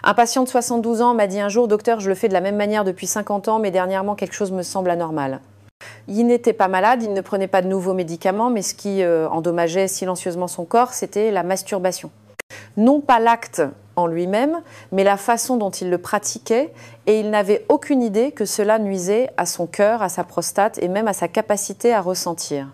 Un patient de 72 ans m'a dit un jour « Docteur, je le fais de la même manière depuis 50 ans, mais dernièrement, quelque chose me semble anormal ». Il n'était pas malade, il ne prenait pas de nouveaux médicaments, mais ce qui endommageait silencieusement son corps, c'était la masturbation. Non pas l'acte en lui-même, mais la façon dont il le pratiquait, et il n'avait aucune idée que cela nuisait à son cœur, à sa prostate et même à sa capacité à ressentir.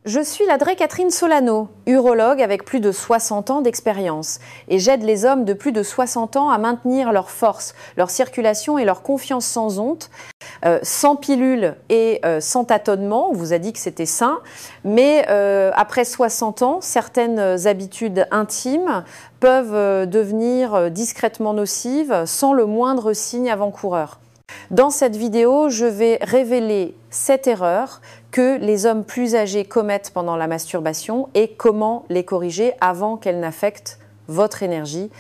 Je suis la Drae Catherine Solano, urologue avec plus de 60 ans d'expérience, et j'aide les hommes de plus de 60 ans à maintenir leur force, leur circulation et leur confiance sans honte, sans pilule et sans tâtonnement. On vous a dit que c'était sain, mais après 60 ans, certaines habitudes intimes peuvent devenir discrètement nocives sans le moindre signe avant-coureur. Dans cette vidéo, je vais révéler 7 erreurs que les hommes plus âgés commettent pendant la masturbation et comment les corriger avant qu'elles n'affectent votre énergie,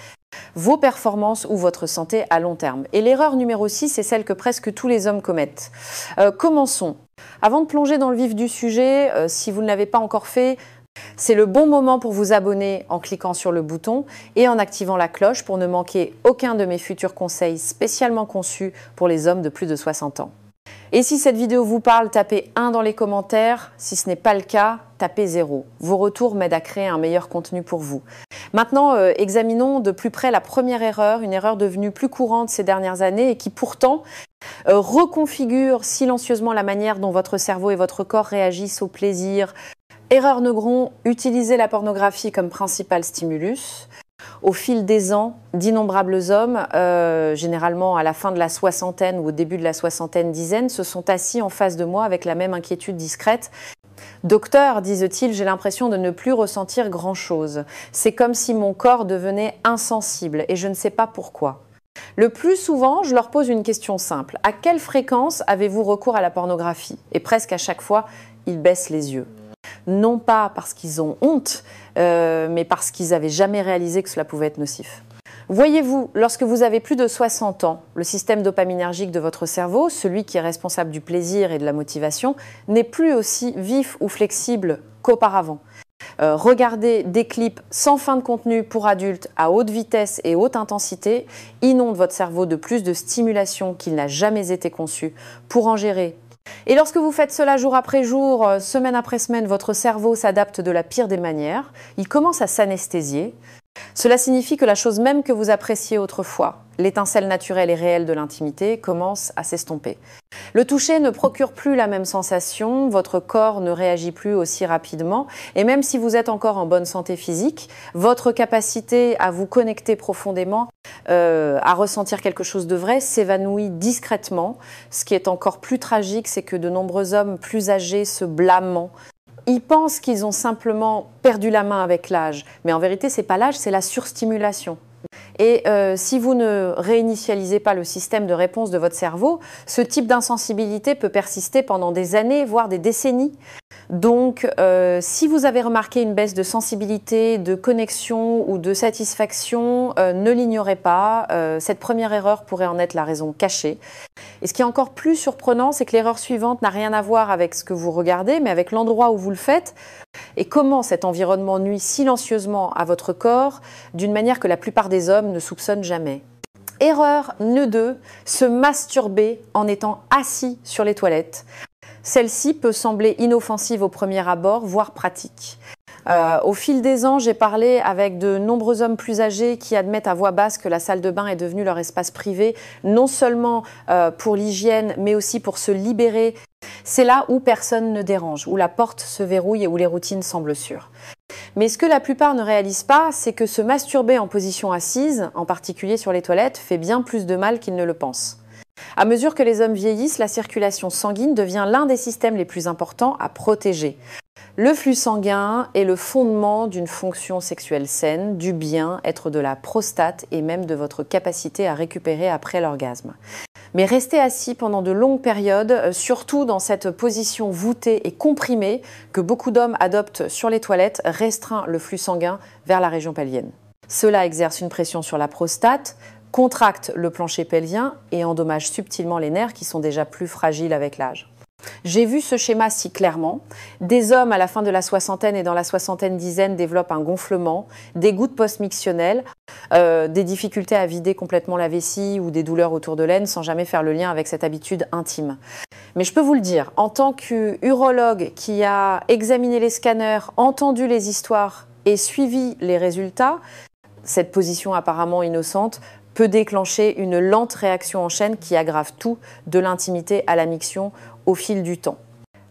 vos performances ou votre santé à long terme. Et l'erreur numéro 6, c'est celle que presque tous les hommes commettent. Commençons. Avant de plonger dans le vif du sujet, si vous ne l'avez pas encore fait, c'est le bon moment pour vous abonner en cliquant sur le bouton et en activant la cloche pour ne manquer aucun de mes futurs conseils spécialement conçus pour les hommes de plus de 60 ans. Et si cette vidéo vous parle, tapez 1 dans les commentaires. Si ce n'est pas le cas, tapez 0. Vos retours m'aident à créer un meilleur contenu pour vous. Maintenant, examinons de plus près la première erreur, une erreur devenue plus courante ces dernières années et qui pourtant reconfigure silencieusement la manière dont votre cerveau et votre corps réagissent au plaisir. Erreur Negron, utiliser la pornographie comme principal stimulus. Au fil des ans, d'innombrables hommes, généralement à la fin de la soixantaine ou au début de la soixantaine dizaine, se sont assis en face de moi avec la même inquiétude discrète. « Docteur, disent-ils, j'ai l'impression de ne plus ressentir grand-chose. C'est comme si mon corps devenait insensible et je ne sais pas pourquoi. » Le plus souvent, je leur pose une question simple. À quelle fréquence avez-vous recours à la pornographie? Et presque à chaque fois, ils baissent les yeux. Non pas parce qu'ils ont honte, mais parce qu'ils n'avaient jamais réalisé que cela pouvait être nocif. Voyez-vous, lorsque vous avez plus de 60 ans, le système dopaminergique de votre cerveau, celui qui est responsable du plaisir et de la motivation, n'est plus aussi vif ou flexible qu'auparavant. Regarder des clips sans fin de contenu pour adultes à haute vitesse et haute intensité inonde votre cerveau de plus de stimulation qu'il n'a jamais été conçu pour en gérer. Et lorsque vous faites cela jour après jour, semaine après semaine, votre cerveau s'adapte de la pire des manières. Il commence à s'anesthésier. Cela signifie que la chose même que vous appréciez autrefois, l'étincelle naturelle et réelle de l'intimité, commence à s'estomper. Le toucher ne procure plus la même sensation, votre corps ne réagit plus aussi rapidement et même si vous êtes encore en bonne santé physique, votre capacité à vous connecter profondément, à ressentir quelque chose de vrai, s'évanouit discrètement. Ce qui est encore plus tragique, c'est que de nombreux hommes plus âgés se blâment. Ils pensent qu'ils ont simplement perdu la main avec l'âge, mais en vérité, ce n'est pas l'âge, c'est la surstimulation. Et si vous ne réinitialisez pas le système de réponse de votre cerveau, ce type d'insensibilité peut persister pendant des années, voire des décennies. Donc, si vous avez remarqué une baisse de sensibilité, de connexion ou de satisfaction, ne l'ignorez pas. Cette première erreur pourrait en être la raison cachée. Et ce qui est encore plus surprenant, c'est que l'erreur suivante n'a rien à voir avec ce que vous regardez, mais avec l'endroit où vous le faites et comment cet environnement nuit silencieusement à votre corps d'une manière que la plupart des hommes ne soupçonnent jamais. Erreur nœud 2, se masturber en étant assis sur les toilettes. Celle-ci peut sembler inoffensive au premier abord, voire pratique. Au fil des ans, j'ai parlé avec de nombreux hommes plus âgés qui admettent à voix basse que la salle de bain est devenue leur espace privé, non seulement pour l'hygiène, mais aussi pour se libérer. C'est là où personne ne dérange, où la porte se verrouille et où les routines semblent sûres. Mais ce que la plupart ne réalisent pas, c'est que se masturber en position assise, en particulier sur les toilettes, fait bien plus de mal qu'ils ne le pensent. À mesure que les hommes vieillissent, la circulation sanguine devient l'un des systèmes les plus importants à protéger. Le flux sanguin est le fondement d'une fonction sexuelle saine, du bien-être de la prostate et même de votre capacité à récupérer après l'orgasme. Mais rester assis pendant de longues périodes, surtout dans cette position voûtée et comprimée que beaucoup d'hommes adoptent sur les toilettes, restreint le flux sanguin vers la région pelvienne. Cela exerce une pression sur la prostate, contracte le plancher pelvien et endommage subtilement les nerfs qui sont déjà plus fragiles avec l'âge. J'ai vu ce schéma si clairement. Des hommes à la fin de la soixantaine et dans la soixantaine dizaine développent un gonflement, des gouttes post-mictionnelles, des difficultés à vider complètement la vessie ou des douleurs autour de l'aine sans jamais faire le lien avec cette habitude intime. Mais je peux vous le dire, en tant qu'urologue qui a examiné les scanners, entendu les histoires et suivi les résultats, cette position apparemment innocente peut déclencher une lente réaction en chaîne qui aggrave tout, de l'intimité à la miction, au fil du temps.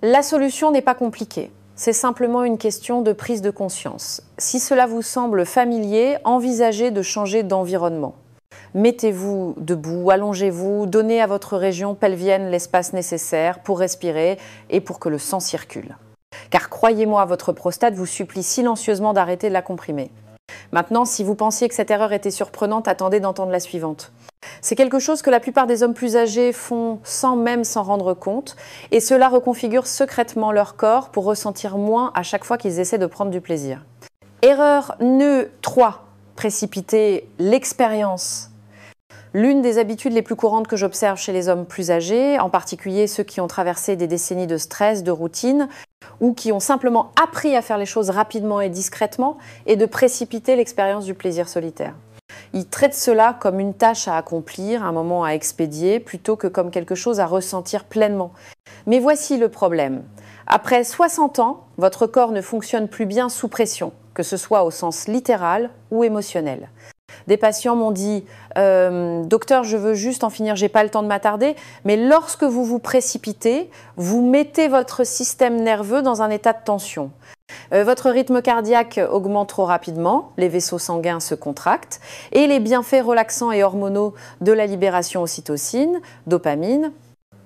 La solution n'est pas compliquée, c'est simplement une question de prise de conscience. Si cela vous semble familier, envisagez de changer d'environnement. Mettez-vous debout, allongez-vous, donnez à votre région pelvienne l'espace nécessaire pour respirer et pour que le sang circule. Car croyez-moi, votre prostate vous supplie silencieusement d'arrêter de la comprimer. Maintenant, si vous pensiez que cette erreur était surprenante, attendez d'entendre la suivante. C'est quelque chose que la plupart des hommes plus âgés font sans même s'en rendre compte, et cela reconfigure secrètement leur corps pour ressentir moins à chaque fois qu'ils essaient de prendre du plaisir. Erreur nœud 3. Précipiter l'expérience. L'une des habitudes les plus courantes que j'observe chez les hommes plus âgés, en particulier ceux qui ont traversé des décennies de stress, de routine, ou qui ont simplement appris à faire les choses rapidement et discrètement, est de précipiter l'expérience du plaisir solitaire. Ils traitent cela comme une tâche à accomplir, un moment à expédier, plutôt que comme quelque chose à ressentir pleinement. Mais voici le problème. Après 60 ans, votre corps ne fonctionne plus bien sous pression, que ce soit au sens littéral ou émotionnel. Des patients m'ont dit « Docteur, je veux juste en finir, j'ai pas le temps de m'attarder », mais lorsque vous vous précipitez, vous mettez votre système nerveux dans un état de tension. Votre rythme cardiaque augmente trop rapidement, les vaisseaux sanguins se contractent et les bienfaits relaxants et hormonaux de la libération ocytocine, dopamine,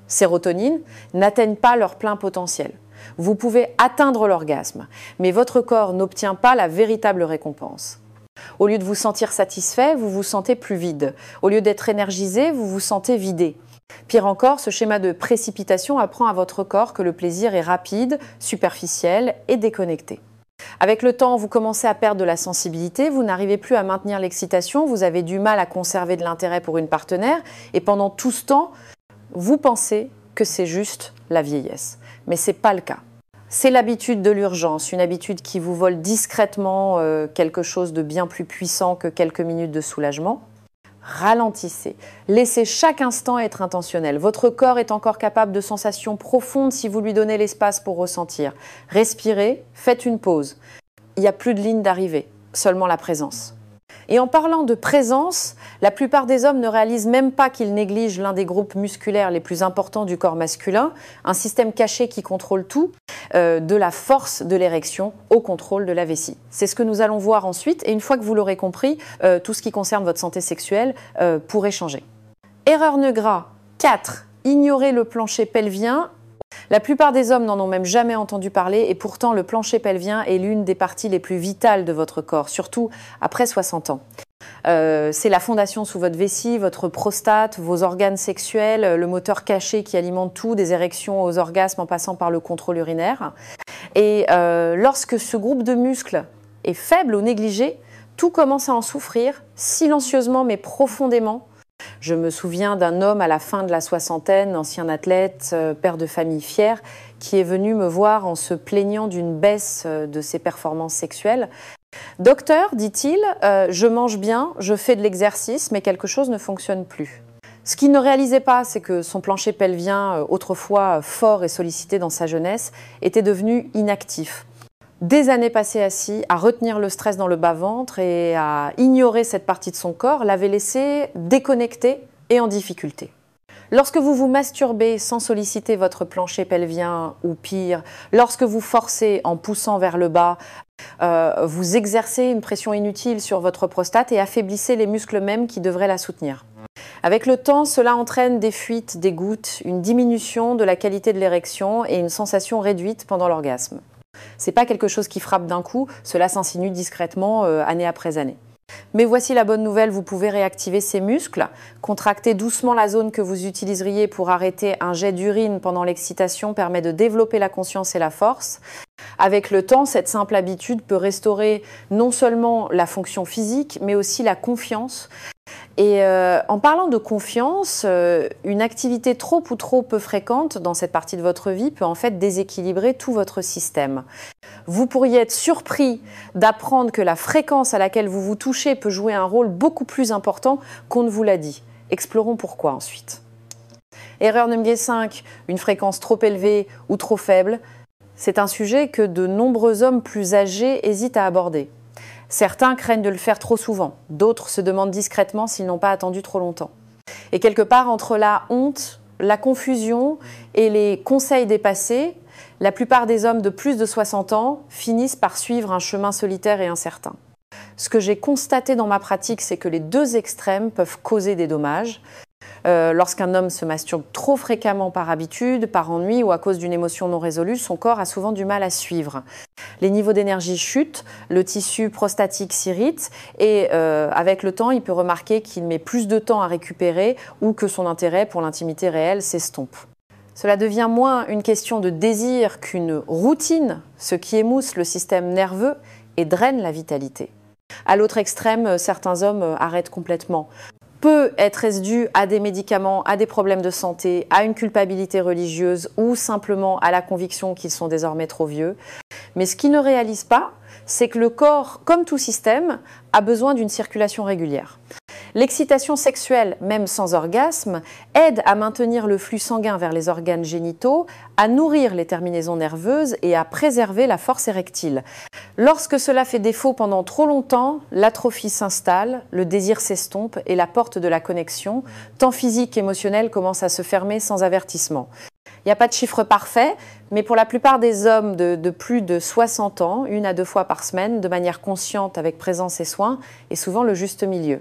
sérotonine n'atteignent pas leur plein potentiel. Vous pouvez atteindre l'orgasme, mais votre corps n'obtient pas la véritable récompense. Au lieu de vous sentir satisfait, vous vous sentez plus vide. Au lieu d'être énergisé, vous vous sentez vidé. Pire encore, ce schéma de précipitation apprend à votre corps que le plaisir est rapide, superficiel et déconnecté. Avec le temps, vous commencez à perdre de la sensibilité, vous n'arrivez plus à maintenir l'excitation, vous avez du mal à conserver de l'intérêt pour une partenaire et pendant tout ce temps, vous pensez que c'est juste la vieillesse. Mais ce n'est pas le cas. C'est l'habitude de l'urgence, une habitude qui vous vole discrètement quelque chose de bien plus puissant que quelques minutes de soulagement. Ralentissez, laissez chaque instant être intentionnel. Votre corps est encore capable de sensations profondes si vous lui donnez l'espace pour ressentir. Respirez, faites une pause. Il n'y a plus de ligne d'arrivée, seulement la présence. Et en parlant de présence, la plupart des hommes ne réalisent même pas qu'ils négligent l'un des groupes musculaires les plus importants du corps masculin, un système caché qui contrôle tout, de la force de l'érection au contrôle de la vessie. C'est ce que nous allons voir ensuite, et une fois que vous l'aurez compris, tout ce qui concerne votre santé sexuelle pourrait changer. Erreur nœud gras 4. Ignorer le plancher pelvien. La plupart des hommes n'en ont même jamais entendu parler et pourtant le plancher pelvien est l'une des parties les plus vitales de votre corps, surtout après 60 ans. C'est la fondation sous votre vessie, votre prostate, vos organes sexuels, le moteur caché qui alimente tout, des érections aux orgasmes en passant par le contrôle urinaire. Et lorsque ce groupe de muscles est faible ou négligé, tout commence à en souffrir, silencieusement mais profondément. Je me souviens d'un homme à la fin de la soixantaine, ancien athlète, père de famille fier, qui est venu me voir en se plaignant d'une baisse de ses performances sexuelles. « Docteur, dit-il, je mange bien, je fais de l'exercice, mais quelque chose ne fonctionne plus. » Ce qu'il ne réalisait pas, c'est que son plancher pelvien, autrefois fort et sollicité dans sa jeunesse, était devenu inactif. Des années passées assis, à retenir le stress dans le bas-ventre et à ignorer cette partie de son corps, l'avait laissé déconnecté et en difficulté. Lorsque vous vous masturbez sans solliciter votre plancher pelvien ou pire, lorsque vous forcez en poussant vers le bas, vous exercez une pression inutile sur votre prostate et affaiblissez les muscles mêmes qui devraient la soutenir. Avec le temps, cela entraîne des fuites, des gouttes, une diminution de la qualité de l'érection et une sensation réduite pendant l'orgasme. Ce n'est pas quelque chose qui frappe d'un coup, cela s'insinue discrètement année après année. Mais voici la bonne nouvelle, vous pouvez réactiver ces muscles, contracter doucement la zone que vous utiliseriez pour arrêter un jet d'urine pendant l'excitation permet de développer la conscience et la force. Avec le temps, cette simple habitude peut restaurer non seulement la fonction physique, mais aussi la confiance Et en parlant de confiance, une activité trop ou trop peu fréquente dans cette partie de votre vie peut en fait déséquilibrer tout votre système. Vous pourriez être surpris d'apprendre que la fréquence à laquelle vous vous touchez peut jouer un rôle beaucoup plus important qu'on ne vous l'a dit. Explorons pourquoi ensuite. Erreur numéro 5, une fréquence trop élevée ou trop faible. C'est un sujet que de nombreux hommes plus âgés hésitent à aborder. Certains craignent de le faire trop souvent, d'autres se demandent discrètement s'ils n'ont pas attendu trop longtemps. Et quelque part, entre la honte, la confusion et les conseils dépassés, la plupart des hommes de plus de 60 ans finissent par suivre un chemin solitaire et incertain. Ce que j'ai constaté dans ma pratique, c'est que les deux extrêmes peuvent causer des dommages. Lorsqu'un homme se masturbe trop fréquemment par habitude, par ennui ou à cause d'une émotion non résolue, son corps a souvent du mal à suivre. Les niveaux d'énergie chutent, le tissu prostatique s'irrite et avec le temps, il peut remarquer qu'il met plus de temps à récupérer ou que son intérêt pour l'intimité réelle s'estompe. Cela devient moins une question de désir qu'une routine, ce qui émousse le système nerveux et draine la vitalité. À l'autre extrême, certains hommes arrêtent complètement. Est-ce dû à des médicaments, à des problèmes de santé, à une culpabilité religieuse ou simplement à la conviction qu'ils sont désormais trop vieux. Mais ce qu'ils ne réalisent pas, c'est que le corps, comme tout système, a besoin d'une circulation régulière. L'excitation sexuelle, même sans orgasme, aide à maintenir le flux sanguin vers les organes génitaux, à nourrir les terminaisons nerveuses et à préserver la force érectile. Lorsque cela fait défaut pendant trop longtemps, l'atrophie s'installe, le désir s'estompe et la porte de la connexion, tant physique qu'émotionnelle, commence à se fermer sans avertissement. Il n'y a pas de chiffre parfait, mais pour la plupart des hommes de plus de 60 ans, 1 à 2 fois par semaine, de manière consciente, avec présence et soin, est souvent le juste milieu.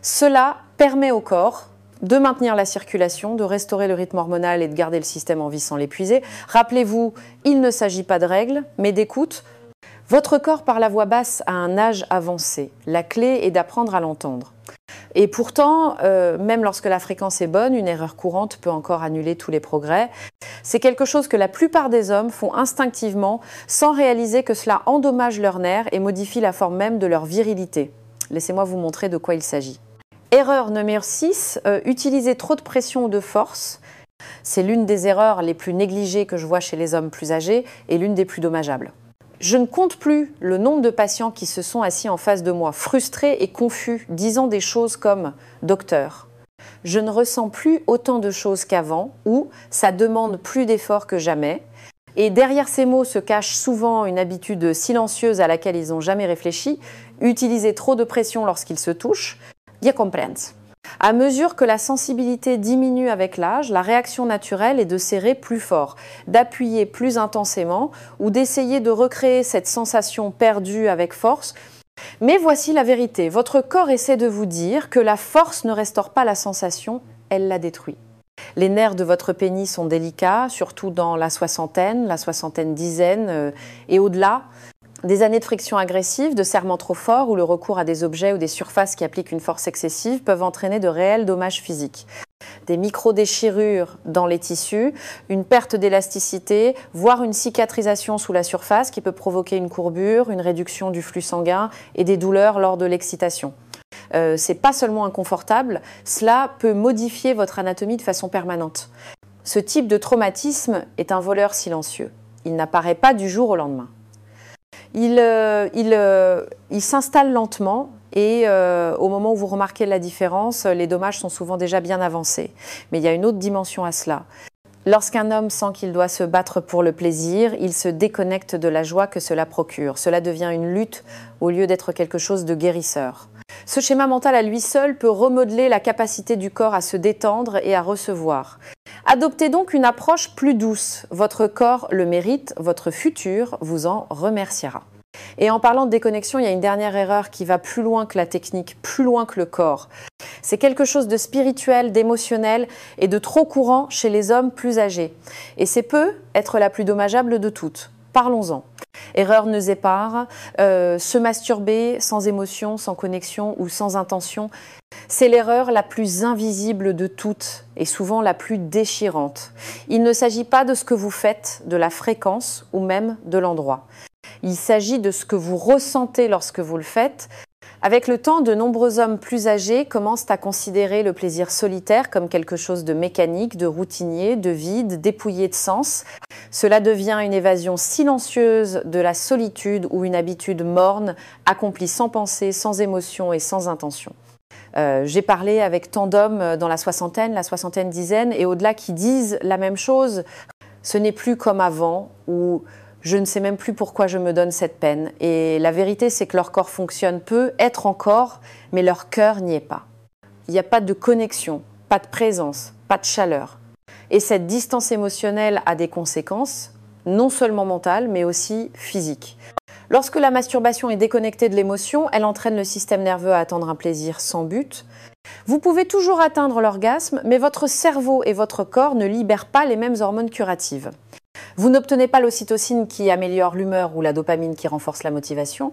Cela permet au corps de maintenir la circulation, de restaurer le rythme hormonal et de garder le système en vie sans l'épuiser. Rappelez-vous, il ne s'agit pas de règles, mais d'écoute. Votre corps parle à voix basse à un âge avancé. La clé est d'apprendre à l'entendre. Et pourtant, même lorsque la fréquence est bonne, une erreur courante peut encore annuler tous les progrès. C'est quelque chose que la plupart des hommes font instinctivement sans réaliser que cela endommage leurs nerfs et modifie la forme même de leur virilité. Laissez-moi vous montrer de quoi il s'agit. Erreur numéro 6, utiliser trop de pression ou de force. C'est l'une des erreurs les plus négligées que je vois chez les hommes plus âgés et l'une des plus dommageables. Je ne compte plus le nombre de patients qui se sont assis en face de moi, frustrés et confus, disant des choses comme « docteur, je ne ressens plus autant de choses qu'avant » ou « ça demande plus d'efforts que jamais ». Et derrière ces mots se cache souvent une habitude silencieuse à laquelle ils n'ont jamais réfléchi, utiliser trop de pression lorsqu'ils se touchent, ya comprens. À mesure que la sensibilité diminue avec l'âge, la réaction naturelle est de serrer plus fort, d'appuyer plus intensément ou d'essayer de recréer cette sensation perdue avec force. Mais voici la vérité, votre corps essaie de vous dire que la force ne restaure pas la sensation, elle la détruit. Les nerfs de votre pénis sont délicats, surtout dans la soixantaine dizaine et au-delà. Des années de friction agressive, de serrement trop fort ou le recours à des objets ou des surfaces qui appliquent une force excessive peuvent entraîner de réels dommages physiques. Des micro-déchirures dans les tissus, une perte d'élasticité, voire une cicatrisation sous la surface qui peut provoquer une courbure, une réduction du flux sanguin et des douleurs lors de l'excitation. C'est pas seulement inconfortable, cela peut modifier votre anatomie de façon permanente. Ce type de traumatisme est un voleur silencieux. Il n'apparaît pas du jour au lendemain. Il s'installe lentement et au moment où vous remarquez la différence, les dommages sont souvent déjà bien avancés. Mais il y a une autre dimension à cela. Lorsqu'un homme sent qu'il doit se battre pour le plaisir, il se déconnecte de la joie que cela procure. Cela devient une lutte au lieu d'être quelque chose de guérisseur. Ce schéma mental à lui seul peut remodeler la capacité du corps à se détendre et à recevoir. Adoptez donc une approche plus douce. Votre corps le mérite, votre futur vous en remerciera. Et en parlant de déconnexion, il y a une dernière erreur qui va plus loin que la technique, plus loin que le corps. C'est quelque chose de spirituel, d'émotionnel et de trop courant chez les hommes plus âgés. Et c'est peut être la plus dommageable de toutes. Parlons-en. Erreur ne sépare, se masturber sans émotion, sans connexion ou sans intention, c'est l'erreur la plus invisible de toutes et souvent la plus déchirante. Il ne s'agit pas de ce que vous faites, de la fréquence ou même de l'endroit. Il s'agit de ce que vous ressentez lorsque vous le faites, Avec le temps, de nombreux hommes plus âgés commencent à considérer le plaisir solitaire comme quelque chose de mécanique, de routinier, de vide, dépouillé de sens. Cela devient une évasion silencieuse de la solitude ou une habitude morne, accomplie sans pensée, sans émotion et sans intention. J'ai parlé avec tant d'hommes dans la soixantaine dizaine et au-delà qui disent la même chose. Ce n'est plus comme avant où je ne sais même plus pourquoi je me donne cette peine. Et la vérité, c'est que leur corps fonctionne, peut être encore, mais leur cœur n'y est pas. Il n'y a pas de connexion, pas de présence, pas de chaleur. Et cette distance émotionnelle a des conséquences, non seulement mentales, mais aussi physiques. Lorsque la masturbation est déconnectée de l'émotion, elle entraîne le système nerveux à attendre un plaisir sans but. Vous pouvez toujours atteindre l'orgasme, mais votre cerveau et votre corps ne libèrent pas les mêmes hormones curatives. Vous n'obtenez pas l'ocytocine qui améliore l'humeur ou la dopamine qui renforce la motivation.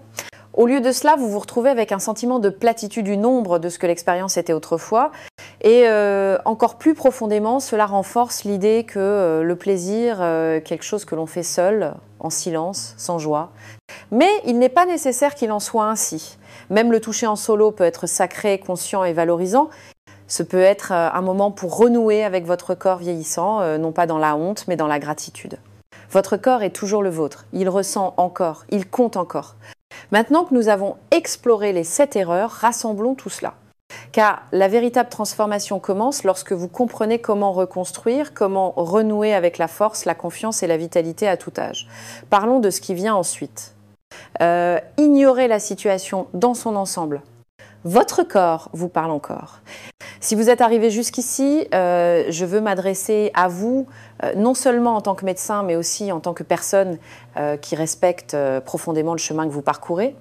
Au lieu de cela, vous vous retrouvez avec un sentiment de platitude du nombre de ce que l'expérience était autrefois. Et encore plus profondément, cela renforce l'idée que le plaisir, quelque chose que l'on fait seul, en silence, sans joie. Mais il n'est pas nécessaire qu'il en soit ainsi. Même le toucher en solo peut être sacré, conscient et valorisant. Ce peut être un moment pour renouer avec votre corps vieillissant, non pas dans la honte, mais dans la gratitude. Votre corps est toujours le vôtre. Il ressent encore, il compte encore. Maintenant que nous avons exploré les 7 erreurs, rassemblons tout cela. Car la véritable transformation commence lorsque vous comprenez comment reconstruire, comment renouer avec la force, la confiance et la vitalité à tout âge. Parlons de ce qui vient ensuite. Ignorez la situation dans son ensemble. Votre corps vous parle encore. Si vous êtes arrivé jusqu'ici, je veux m'adresser à vous, non seulement en tant que médecin, mais aussi en tant que personne qui respecte profondément le chemin que vous parcourez.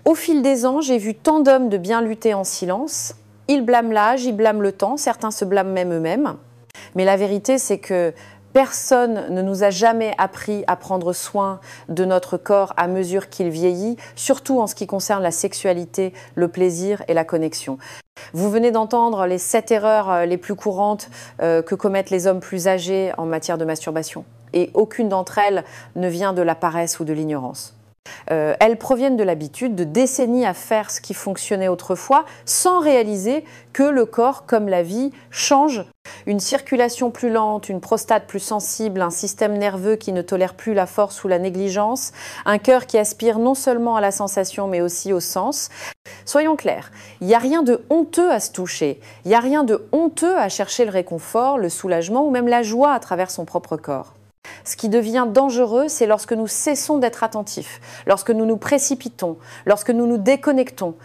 Au fil des ans, j'ai vu tant d'hommes de bien lutter en silence. Ils blâment l'âge, ils blâment le temps, certains se blâment même eux-mêmes. Mais la vérité, c'est que personne ne nous a jamais appris à prendre soin de notre corps à mesure qu'il vieillit, surtout en ce qui concerne la sexualité, le plaisir et la connexion. Vous venez d'entendre les 7 erreurs les plus courantes que commettent les hommes plus âgés en matière de masturbation. Et aucune d'entre elles ne vient de la paresse ou de l'ignorance. Elles proviennent de l'habitude de décennies à faire ce qui fonctionnait autrefois sans réaliser que le corps, comme la vie, change. Une circulation plus lente, une prostate plus sensible, un système nerveux qui ne tolère plus la force ou la négligence, un cœur qui aspire non seulement à la sensation mais aussi au sens. Soyons clairs, il n'y a rien de honteux à se toucher, il n'y a rien de honteux à chercher le réconfort, le soulagement ou même la joie à travers son propre corps. Ce qui devient dangereux, c'est lorsque nous cessons d'être attentifs, lorsque nous nous précipitons, lorsque nous nous déconnectons,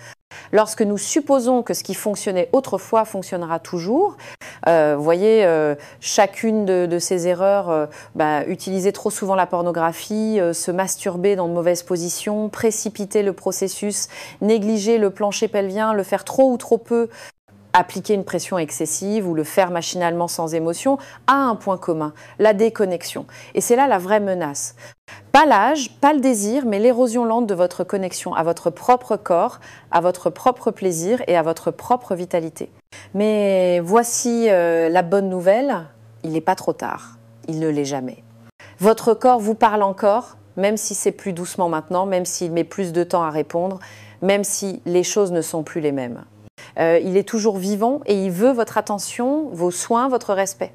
lorsque nous supposons que ce qui fonctionnait autrefois fonctionnera toujours. Vous voyez, chacune de ces erreurs, utiliser trop souvent la pornographie, se masturber dans de mauvaises positions, précipiter le processus, négliger le plancher pelvien, le faire trop ou trop peu, appliquer une pression excessive ou le faire machinalement sans émotion, a un point commun, la déconnexion. Et c'est là la vraie menace. Pas l'âge, pas le désir, mais l'érosion lente de votre connexion à votre propre corps, à votre propre plaisir et à votre propre vitalité. Mais voici la bonne nouvelle, il n'est pas trop tard, il ne l'est jamais. Votre corps vous parle encore, même si c'est plus doucement maintenant, même s'il met plus de temps à répondre, même si les choses ne sont plus les mêmes. Il est toujours vivant et il veut votre attention, vos soins, votre respect.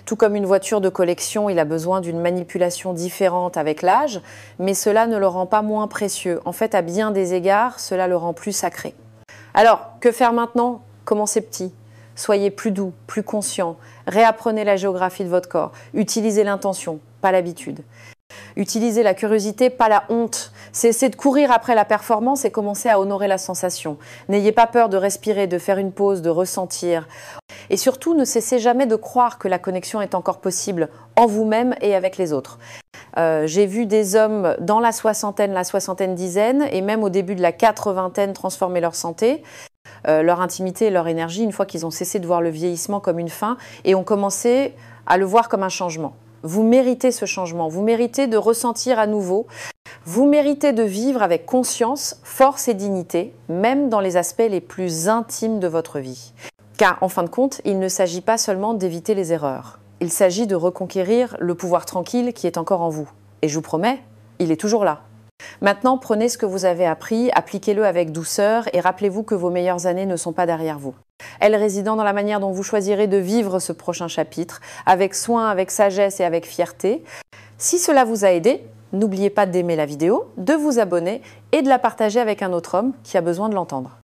Tout comme une voiture de collection, il a besoin d'une manipulation différente avec l'âge, mais cela ne le rend pas moins précieux. En fait, à bien des égards, cela le rend plus sacré. Alors, que faire maintenant? Commencez petit. Soyez plus doux, plus conscient. Réapprenez la géographie de votre corps. Utilisez l'intention, pas l'habitude. Utilisez la curiosité, pas la honte. Cessez de courir après la performance et commencez à honorer la sensation. N'ayez pas peur de respirer, de faire une pause, de ressentir. Et surtout, ne cessez jamais de croire que la connexion est encore possible en vous-même et avec les autres. J'ai vu des hommes dans la soixantaine dizaine et même au début de la 80aine transformer leur santé, leur intimité et leur énergie une fois qu'ils ont cessé de voir le vieillissement comme une fin et ont commencé à le voir comme un changement. Vous méritez ce changement, vous méritez de ressentir à nouveau, vous méritez de vivre avec conscience, force et dignité, même dans les aspects les plus intimes de votre vie. Car en fin de compte, il ne s'agit pas seulement d'éviter les erreurs. Il s'agit de reconquérir le pouvoir tranquille qui est encore en vous. Et je vous promets, il est toujours là. Maintenant, prenez ce que vous avez appris, appliquez-le avec douceur et rappelez-vous que vos meilleures années ne sont pas derrière vous. Elles résidant dans la manière dont vous choisirez de vivre ce prochain chapitre, avec soin, avec sagesse et avec fierté. Si cela vous a aidé, n'oubliez pas d'aimer la vidéo, de vous abonner et de la partager avec un autre homme qui a besoin de l'entendre.